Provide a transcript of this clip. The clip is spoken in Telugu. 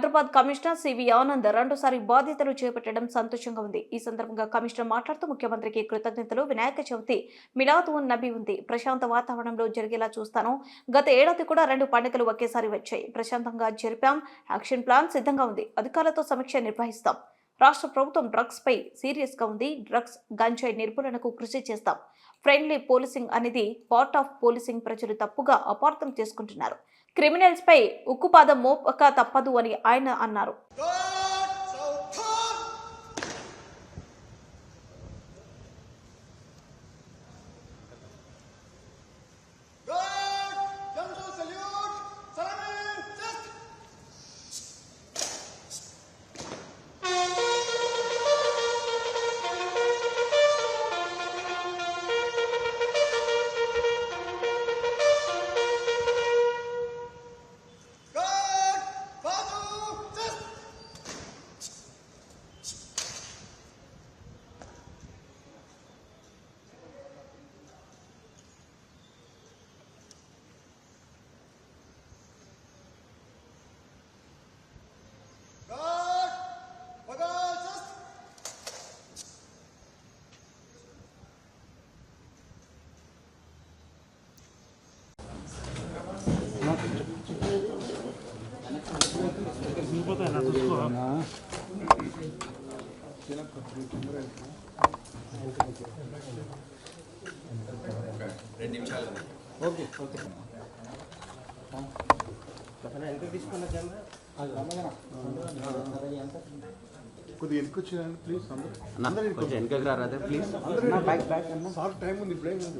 హైదరాబాద్ కమిషనర్ సివి ఆనంద్ రెండోసారి బాధ్యతలు చేపట్టడం సంతోషంగా ఉంది. ఈ సందర్భంగా కమిషనర్ మాట్లాడుతూ ముఖ్యమంత్రికి కృతజ్ఞతలు. వినాయక చవితి మిలాద్ ఉన్ నబీ ఉంది. ప్రశాంత వాతావరణంలో జరిగేలా చూస్తాను. గత ఏడాది కూడా 2 పండుగలు ఒకేసారి వచ్చాయి. ప్రశాంతంగా జరిపాం. యాక్షన్ ప్లాన్ సిద్ధంగా ఉంది. అధికారులతో సమీక్ష నిర్వహిస్తాం. రాష్ట్ర ప్రభుత్వం డ్రగ్స్ పై సీరియస్ గా ఉంది. డ్రగ్స్ గంజాయి నిర్మూలనకు కృషి చేస్తాం. ఫ్రెండ్లీ పోలీసింగ్ అనేది పార్ట్ ఆఫ్ పోలీసింగ్. ప్రజలు తప్పుగా అపార్థం చేసుకుంటున్నారు. క్రిమినల్స్ పై ఉక్కుపాదం మోపక తప్పదు అని ఆయన అన్నారు. కొద్దిగా ఎన్కొచ్చేయండి ప్లీజ్. అందరూ కొంచెం వెనకకి రారా ప్లీజ్. బ్యాక్ బ్యాక్ అన్న సార్ టైం ఉంది. ఇప్పుడేం లేదు.